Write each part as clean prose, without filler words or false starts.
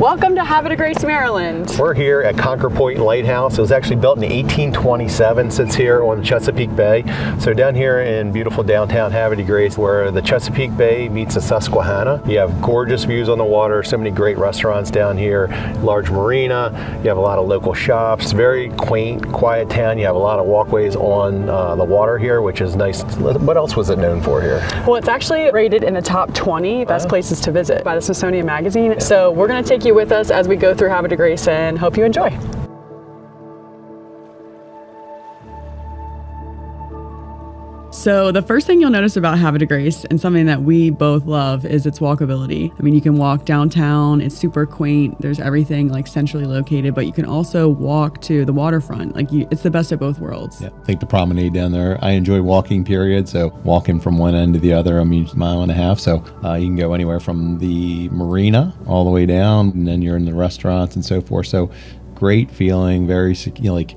Welcome to Havre De Grace, Maryland. We're here at Concord Point Lighthouse. It was actually built in 1827, sits here on the Chesapeake Bay. So down here in beautiful downtown Havre De Grace, where the Chesapeake Bay meets the Susquehanna. You have gorgeous views on the water, so many great restaurants down here, large marina, you have a lot of local shops, very quaint, quiet town. You have a lot of walkways on the water here, which is nice. What else was it known for here? Well, it's actually rated in the top 20 best places to visit by the Smithsonian Magazine. So we're going to take you with us as we go through Havre De Grace and hope you enjoy. So the first thing you'll notice about Havre De Grace, and something that we both love, is its walkability. I mean, you can walk downtown, it's super quaint, there's everything like centrally located, but you can also walk to the waterfront. Like it's the best of both worlds. Yeah, take the promenade down there. I enjoy walking, period. So walking from one end to the other, I mean, 1.5 miles. So you can go anywhere from the marina all the way down, and then you're in the restaurants and so forth. So great feeling, very, like,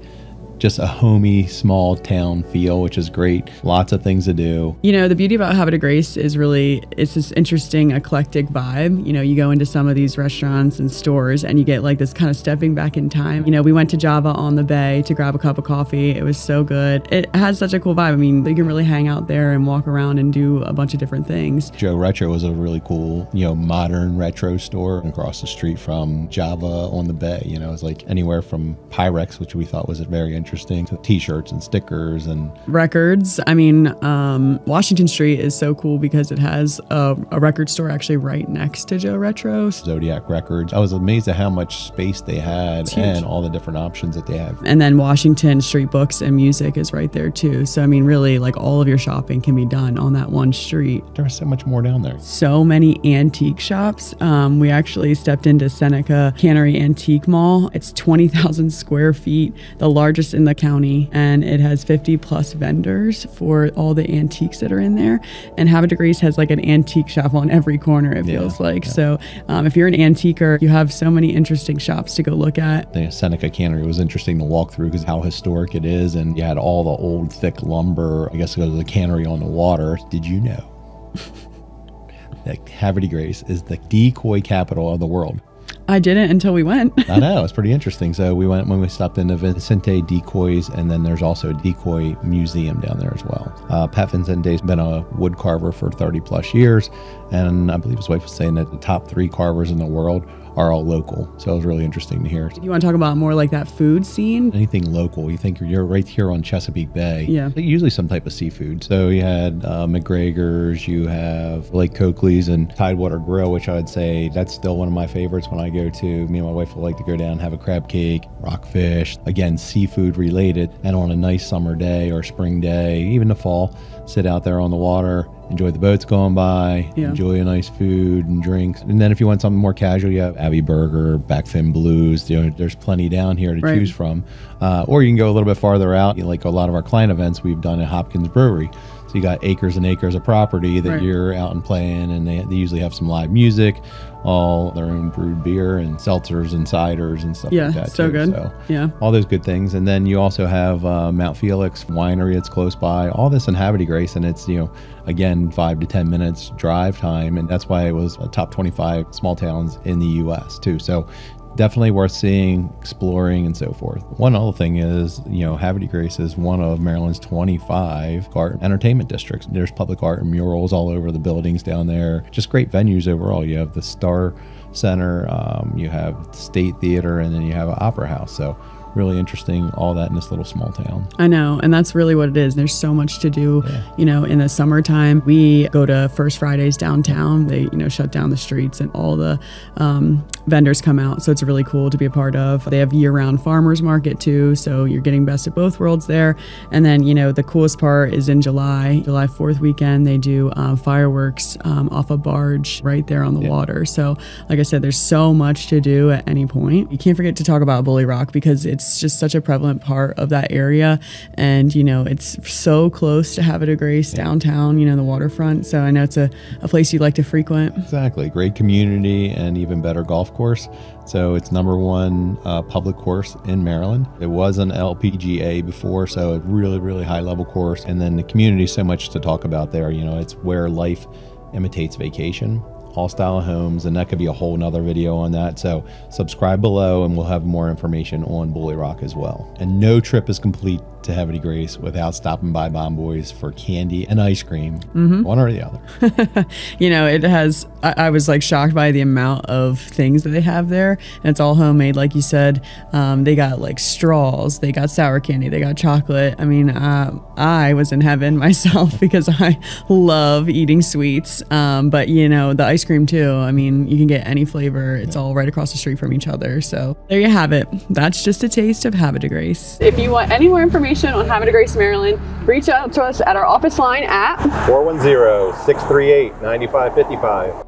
just a homey, small town feel, which is great. Lots of things to do. You know, the beauty about Havre De Grace is really, it's this interesting, eclectic vibe. You know, you go into some of these restaurants and stores and you get like this kind of stepping back in time. You know, we went to Java on the Bay to grab a cup of coffee. It was so good. It has such a cool vibe. I mean, you can really hang out there and walk around and do a bunch of different things. Joe Retro was a really cool, modern retro store across the street from Java on the Bay. You know, it's like anywhere from Pyrex, which we thought was very interesting, to t-shirts and stickers and records. I mean, Washington Street is so cool because it has a record store actually right next to Joe Retro. Zodiac Records. I was amazed at how much space they had and all the different options that they have. And then Washington Street Books and Music is right there too. So I mean, really, like, all of your shopping can be done on that one street. There's so much more down there. So many antique shops. We actually stepped into Seneca Cannery Antique Mall. It's 20,000 square feet, the largest in the county, and it has 50 plus vendors for all the antiques that are in there. And Havre De Grace has like an antique shop on every corner, it feels like. So if you're an antiquer, you have so many interesting shops to go look at. The Seneca Cannery was interesting to walk through because how historic it is, and you had all the old thick lumber. I guess it goes to the cannery on the water. Did you know that Havre De Grace is the decoy capital of the world? I didn't until we went. I know, it's pretty interesting. So we went when we stopped in the Vicente Decoys, and then there's also a decoy museum down there as well. Pat Vincente's been a wood carver for 30 plus years, and I believe his wife was saying that the top 3 carvers in the world are all local. So it was really interesting to hear. You want to talk about more like that food scene? Anything local. You think you're right here on Chesapeake Bay. Yeah. Usually some type of seafood. So you had McGregor's, you have Lake Coakley's and Tidewater Grill, which I would say that's still one of my favorites when I go to. Me and my wife will like to go down and have a crab cake, rockfish, again, seafood related. And on a nice summer day or spring day, even the fall, sit out there on the water, enjoy the boats going by, enjoy a nice food and drinks. And then if you want something more casual, you have Abbey Burger, Backfin Blues. There's plenty down here to choose from. Or you can go a little bit farther out. Like a lot of our client events we've done at Hopkins Brewery. So you got acres and acres of property that you're out and playing, and they usually have some live music, all their own brewed beer and seltzers and ciders and stuff like that. So good. So all those good things. And then you also have Mount Felix Winery that's close by. All this in Havre De Grace, and it's, again, 5 to 10 minutes drive time, and that's why it was a top 25 small towns in the U.S. too. So definitely worth seeing, exploring, and so forth. One other thing is, Havre De Grace is one of Maryland's 25 art and entertainment districts. There's public art and murals all over the buildings down there. Just great venues overall. You have the Star Center, you have the State Theater, and then you have an opera house. So really interesting, all that in this little small town. I know, and that's really what it is. There's so much to do. In the summertime, we go to First Fridays downtown. They, shut down the streets and all the vendors come out. So it's really cool to be a part of. They have year-round farmers market too. So you're getting best of both worlds there. And then, the coolest part is in July 4th weekend, they do fireworks off a barge right there on the water. So like I said, there's so much to do at any point. You can't forget to talk about Bulle Rock because it's just such a prevalent part of that area. And, it's so close to Havre De Grace downtown, the waterfront. So I know it's a place you'd like to frequent. Exactly. Great community and even better golf course. So it's #1 public course in Maryland. It was an LPGA before, so a really, really high level course. And then the community, so much to talk about there. It's where life imitates vacation. all style homes, and that could be a whole nother video on that. So subscribe below and we'll have more information on Bulle Rock as well. And no trip is complete to Havre De Grace without stopping by Bon Boys for candy and ice cream, one or the other. You know, it has, I was like shocked by the amount of things that they have there, and it's all homemade, like you said. They got like straws, they got sour candy, they got chocolate. I mean, I was in heaven myself because I love eating sweets. But you know, the ice cream too, I mean, you can get any flavor. It's all right across the street from each other. So there you have it. That's just a taste of Havre De Grace. If you want any more information on Havre De Grace, Maryland, reach out to us at our office line at 410-638-9555.